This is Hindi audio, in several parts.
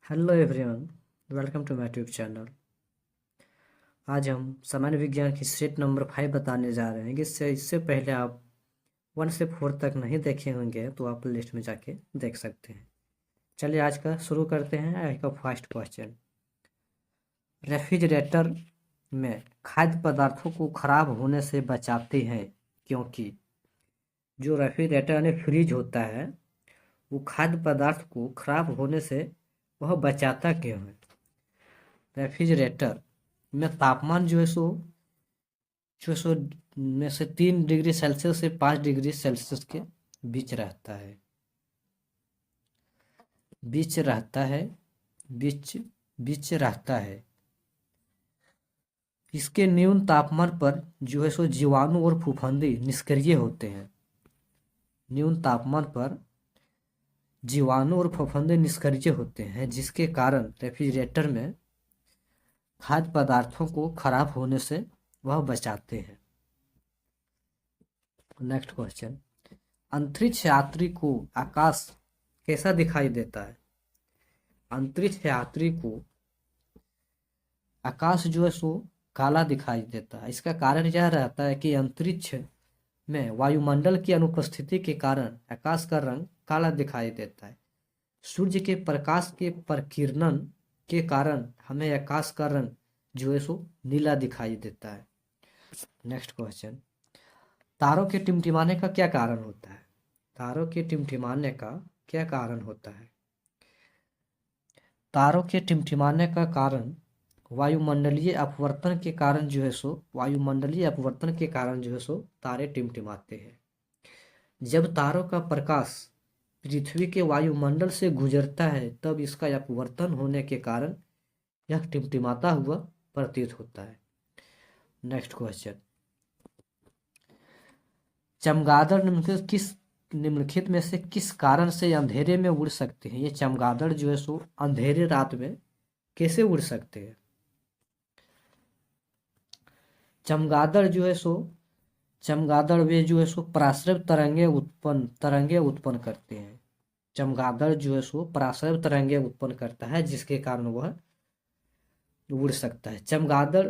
Hello everyone, welcome to my YouTube channel. आज हम सामान्य विज्ञान की सेट नंबर 5 बताने जा रहे हैं। इससे पहले आप 1 से 4 तक नहीं देखे होंगे तो आप लिस्ट में जाके देख सकते हैं। चलिए आज का शुरू करते हैं। आज का फर्स्ट क्वेश्चन, रेफ्रिजरेटर में खाद्य पदार्थों को खराब होने से बचाते हैं क्योंकि जो रेफ्रिजरेटर यानी फ्रिज होता है वो खाद्य पदार्थ को खराब होने से वह बचाता क्यों है। रेफ्रिजरेटर में तापमान जो है सो में से 3 डिग्री सेल्सियस से 5 डिग्री सेल्सियस के बीच रहता है बीच रहता है बीच बीच रहता है। इसके न्यून तापमान पर जो है सो जीवाणु और फफूंदी निष्क्रिय होते हैं। न्यून तापमान पर जीवाणु और फफूंदी निष्क्रिय होते हैं जिसके कारण रेफ्रिजरेटर में खाद्य पदार्थों को खराब होने से वह बचाते हैं। नेक्स्ट क्वेश्चन, अंतरिक्ष यात्री को आकाश कैसा दिखाई देता है। अंतरिक्ष यात्री को आकाश जो है सो काला दिखाई देता है। इसका कारण यह रहता है कि अंतरिक्ष में वायुमंडल की अनुपस्थिति के कारण आकाश का रंग काला दिखाई देता है। सूर्य के प्रकाश के प्रकिरणन के कारण हमें आकाश का रंग जो है सो नीला दिखाई देता है। नेक्स्ट क्वेश्चन, तारों के टिमटिमाने का क्या कारण होता है। तारों के टिमटिमाने का क्या कारण होता है। तारों के टिमटिमाने का कारण वायुमंडलीय अपवर्तन के कारण जो है सो तारे टिमटिमाते हैं। जब तारों का प्रकाश पृथ्वी के वायुमंडल से गुजरता है तब इसका अपवर्तन होने के कारण यह टिमटिमाता हुआ प्रतीत होता है। नेक्स्ट क्वेश्चन, चमगादड़ निम्नलिखित में से किस कारण से अंधेरे में उड़ सकते हैं। ये चमगादड़ जो है सो अंधेरे रात में कैसे उड़ सकते हैं। चमगादड़ वे जो है सो पराश्रय तरंगे उत्पन्न करते हैं। चमगादड़ जो है सो पराश्रय तरंगे उत्पन्न करता है जिसके कारण वह उड़ सकता है। चमगादड़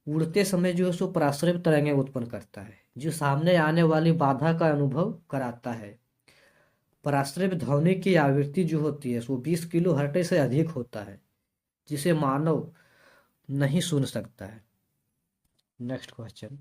उड़ते समय जो है सो पराश्रय तरंगे उत्पन्न करता है जो सामने आने वाली बाधा का अनुभव कराता है। पराश्रय ध्वनि की आवृत्ति जो होती है वो 20 किलो हर्ट्ज से अधिक होता है जिसे मानव नहीं सुन सकता है। नेक्स्ट क्वेश्चन,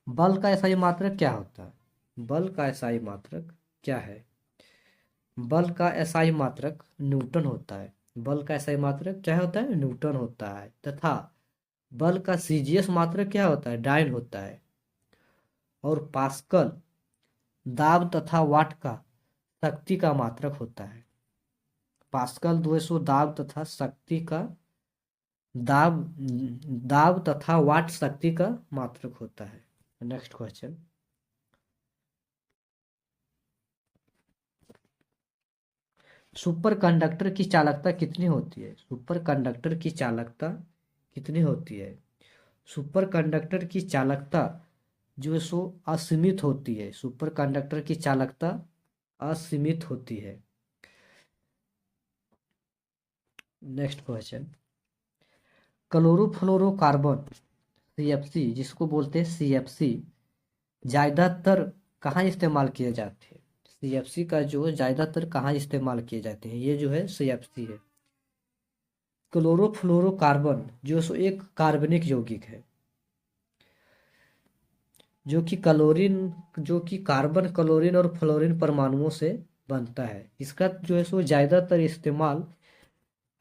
बल का एसआई मात्रक क्या होता है। बल का एसआई मात्रक क्या है। बल का एसआई मात्रक न्यूटन होता है। बल का एसआई मात्रक क्या होता है, न्यूटन होता है। तथा बल का सीजीएस मात्रक क्या होता है, डाइन होता है। और पास्कल दाब तथा वाट का शक्ति का मात्रक होता है। पास्कल 200 दाब तथा शक्ति का दाब तथा वाट शक्ति का मात्रक होता है। नेक्स्ट क्वेश्चन, सुपर कंडक्टर की चालकता कितनी होती है। सुपर कंडक्टर की चालकता कितनी होती है। सुपर कंडक्टर की चालकता जो है सो असीमित होती है। सुपर कंडक्टर की चालकता असीमित होती है। नेक्स्ट क्वेश्चन, क्लोरोफ्लोरोकार्बन सीएफसी जिसको बोलते हैं सीएफसी ज्यादातर कहाँ इस्तेमाल किए जाते हैं। सीएफसी का जो ज्यादातर कहाँ इस्तेमाल किए जाते हैं, ये जो है सीएफसी है। क्लोरोफ्लोरोकार्बन जो सो एक कार्बनिक यौगिक है जो कि कार्बन क्लोरीन और फ्लोरीन परमाणुओं से बनता है। इसका जो है सो ज्यादातर इस्तेमाल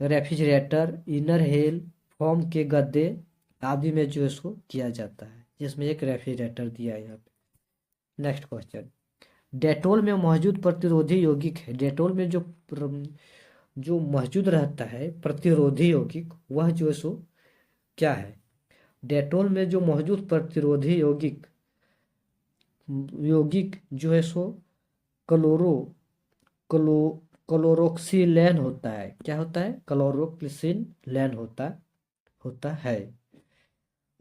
रेफ्रिजरेटर, इनर हेल, फोम के गद्दे आदि में जो है सो किया जाता है जिसमें एक रेफ्रिजरेटर दिया है यहाँ पे। नेक्स्ट क्वेश्चन, डेटोल में मौजूद प्रतिरोधी यौगिक है। डेटोल में जो मौजूद रहता है प्रतिरोधी यौगिक वह जो है सो क्या है। डेटोल में जो मौजूद प्रतिरोधी यौगिक जो है सो क्लोरो क्लो क्लोरोक्सिलेन होता है। क्या होता है, क्लोरोक्सिलेन होता है।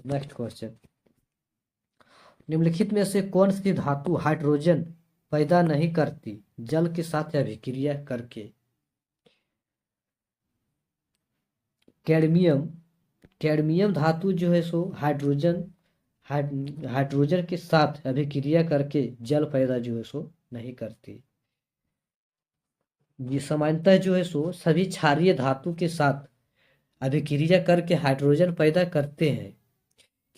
नेक्स्ट क्वेश्चन, निम्नलिखित में से कौन सी धातु हाइड्रोजन पैदा नहीं करती जल के साथ अभिक्रिया करके। कैडमियम कैडमियम धातु जो है सो हाइड्रोजन के साथ अभिक्रिया करके जल पैदा जो है सो नहीं करती। ये सामान्यतः जो है सो सभी क्षारीय धातु के साथ अभिक्रिया करके हाइड्रोजन पैदा करते हैं,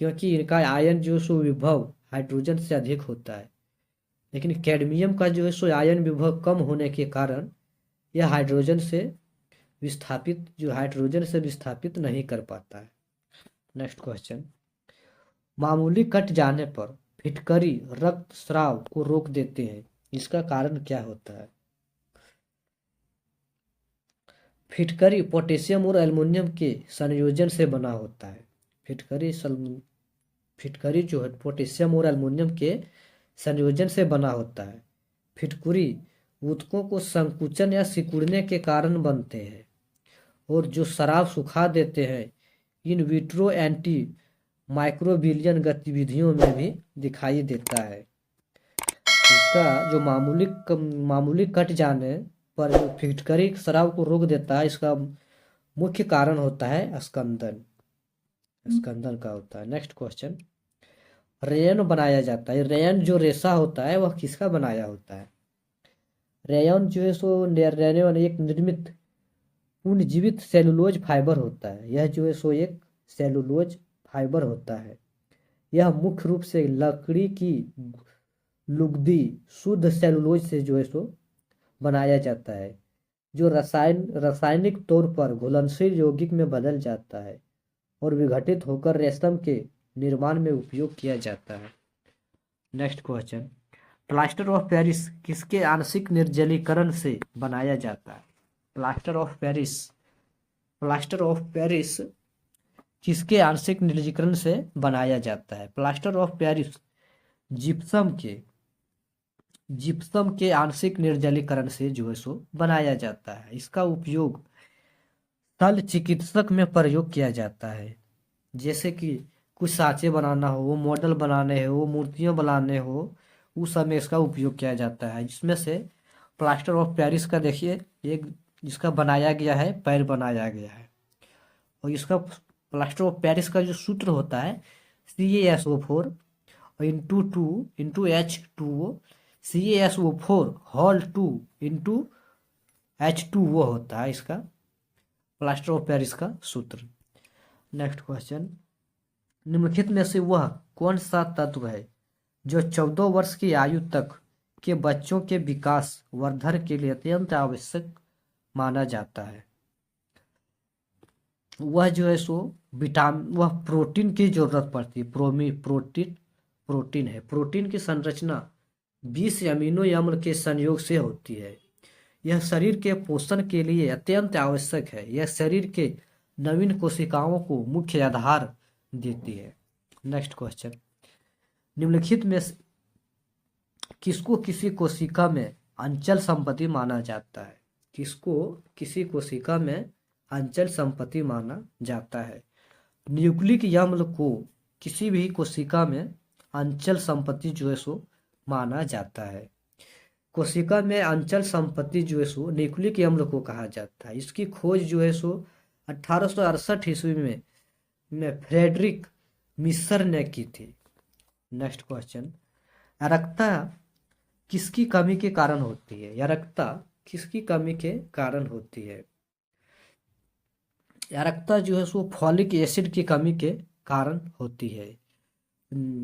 क्योंकि इनका आयन जो सो विभव हाइड्रोजन से अधिक होता है। लेकिन कैडमियम का जो है सो आयन विभव कम होने के कारण यह हाइड्रोजन से विस्थापित नहीं कर पाता है। नेक्स्ट क्वेश्चन, मामूली कट जाने पर फिटकरी रक्तस्राव को रोक देते हैं, इसका कारण क्या होता है? फिटकरी पोटेशियम और एल्युमिनियम के संयोजन से बना होता है। फिटकरी जो है पोटेशियम और एल्युमिनियम के संयोजन से बना होता है। फिटकरी ऊतकों को संकुचन या सिकुड़ने के कारण बनते हैं और जो स्राव सुखा देते हैं। इन विट्रो एंटी माइक्रोबिलियन गतिविधियों में भी दिखाई देता है। इसका जो मामूली कट जाने पर जो फिटकरी स्राव को रोक देता है, इसका मुख्य कारण होता है स्कंदन का होता है। नेक्स्ट क्वेश्चन, रेयन बनाया जाता है। रेयन जो रेशा होता है वह किसका बनाया होता है? रेयन जो है सो रेयन एक निर्मित पुनर्जीवित सेलुलोज फाइबर होता है। यह जो है सो एक सेलुलोज फाइबर होता है। यह मुख्य रूप से लकड़ी की लुगदी शुद्ध सेलुलोज से जो है सो बनाया जाता है, जो रासायनिक तौर पर घुलनशील यौगिक में बदल जाता है और विघटित होकर रेशम के निर्माण में उपयोग किया जाता है। Next question, plaster of Paris किसके आंशिक निर्जलीकरण से बनाया जाता है? प्लास्टर ऑफ पेरिस किसके आंशिक निर्जलीकरण से बनाया जाता है? प्लास्टर ऑफ पेरिस जिप्सम के आंशिक निर्जलीकरण से जो है सो बनाया जाता है। इसका उपयोग शल्य चिकित्सक में प्रयोग किया जाता है, जैसे कि कुछ साँचे बनाना हो, वो मॉडल बनाने हो, वो मूर्तियाँ बनाने हो, उस समय इसका उपयोग किया जाता है। जिसमें से प्लास्टर ऑफ पेरिस का देखिए एक जिसका बनाया गया है, पैर बनाया गया है। और इसका प्लास्टर ऑफ पेरिस का जो सूत्र होता है CaSO4 into 2 into H2O CaSO4 whole 2 into H2O होता है इसका प्लास्टर ऑफ पेरिस का सूत्र। नेक्स्ट क्वेश्चन, निम्नलिखित में से वह कौन सा तत्व है जो 14 वर्ष की आयु तक के बच्चों के विकास वर्धन के लिए अत्यंत आवश्यक माना जाता है? वह जो है सो वह प्रोटीन की जरूरत पड़ती है। प्रोटीन है। प्रोटीन की संरचना 20 अमीनो अम्ल के संयोग से होती है। यह शरीर के पोषण के लिए अत्यंत आवश्यक है। यह शरीर के नवीन कोशिकाओं को मुख्य आधार देती है। नेक्स्ट क्वेश्चन, निम्नलिखित में किसको किसी कोशिका में अंचल संपत्ति माना जाता है? किसको किसी कोशिका में अंचल संपत्ति माना जाता है? न्यूक्लिक अम्ल को किसी भी कोशिका में अंचल संपत्ति जो है सो माना जाता है। कोशिका में अंचल संपत्ति जो है सो न्यूक्लिक अम्ल को कहा जाता है। इसकी खोज जो है सो 1868 ईस्वी में फ्रेडरिक मिसर ने की थी। नेक्स्ट क्वेश्चन, अरक्ता किसकी कमी के कारण होती है? अरक्ता किसकी कमी के कारण होती है? अरक्ता जो है सो फॉलिक एसिड की कमी के कारण होती है।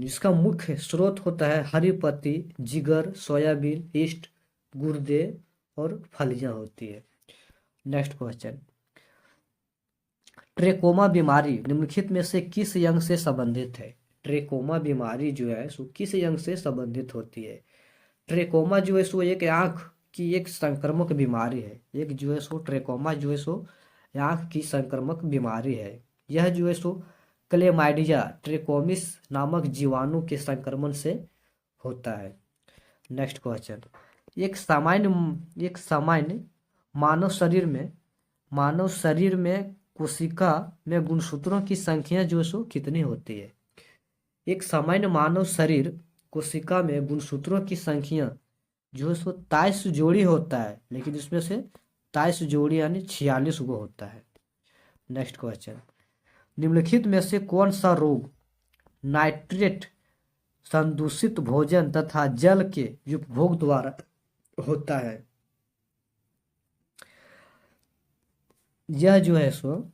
इसका मुख्य स्रोत होता है हरी पत्ती, जिगर, सोयाबीन, ईस्ट, गुर्दे और फलियां होती है। नेक्स्ट क्वेश्चन, ट्रेकोमा बीमारी निम्नलिखित में से किस अंग से संबंधित है? ट्रेकोमा बीमारी जो है सो किस अंग से संबंधित होती है? ट्रेकोमा जो है सो एक आँख की एक संक्रामक बीमारी है। एक जो है सो ट्रेकोमा जो है सो आँख की संक्रामक बीमारी है। यह जो है सो क्लेमाइडिया ट्रेकोमिस नामक जीवाणु के संक्रमण से होता है। नेक्स्ट क्वेश्चन, एक सामान्य मानव शरीर में कोशिका में गुणसूत्रों की संख्या जो सो कितनी होती है? एक सामान्य मानव शरीर कोशिका में गुणसूत्रों की संख्या जो है सो 23 जोड़ी होता है, लेकिन इसमें से 23 जोड़ी यानी 46 गो होता है। नेक्स्ट क्वेश्चन, निम्नलिखित में से कौन सा रोग नाइट्रेट संदूषित भोजन तथा जल के उपभोग द्वारा होता है? यह जो है सो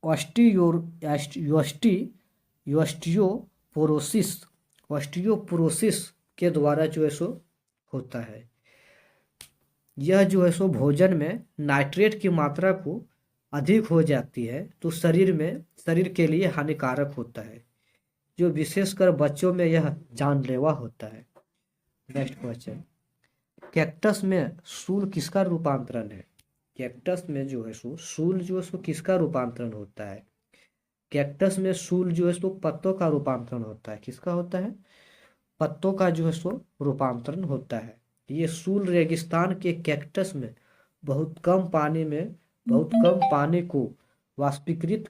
ऑस्टियोपोरोसिस ऑस्टियोपोरोसिस के द्वारा जो है सो होता है। यह जो है सो भोजन में नाइट्रेट की मात्रा को अधिक हो जाती है तो शरीर के लिए हानिकारक होता है, जो विशेषकर बच्चों में यह जानलेवा होता है। नेक्स्ट क्वेश्चन, कैक्टस में सूल किसका रूपांतरण है? कैक्टस में जो है सो सूल जो है सो किसका रूपांतरण होता है? कैक्टस में सूल जो है सो पत्तों का रूपांतरण होता है। किसका होता है? पत्तों का जो है सो रूपांतरण होता है। ये सूल रेगिस्तान के कैक्टस में बहुत कम पानी को वाष्पीकृत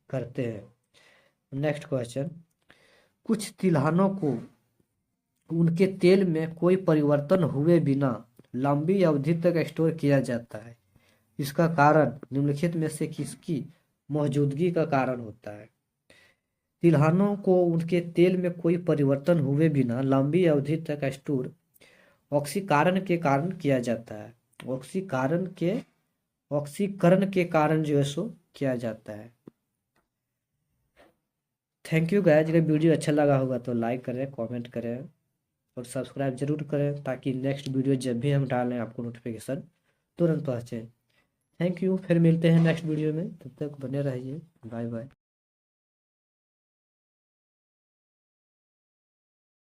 करते हैं। नेक्स्ट क्वेश्चन, कुछ तिलहनों को उनके तेल में कोई परिवर्तन हुए बिना लंबी अवधि तक स्टोर किया जाता है। इसका कारण निम्नलिखित में से किसकी मौजूदगी का कारण होता है? तिलहनों को उनके तेल में कोई परिवर्तन हुए बिना लंबी अवधि तक स्टोर ऑक्सीकरण के कारण किया जाता है। ऑक्सीकरण के कारण जो है सो किया जाता है। थैंक यू गाइस, अगर वीडियो अच्छा लगा होगा तो लाइक करें, कमेंट करें और सब्सक्राइब जरूर करें, ताकि नेक्स्ट वीडियो जब भी हम डालें आपको नोटिफिकेशन तुरंत पहुँचे। थैंक यू, फिर मिलते हैं नेक्स्ट वीडियो में, तब तक बने रहिए। Bye bye.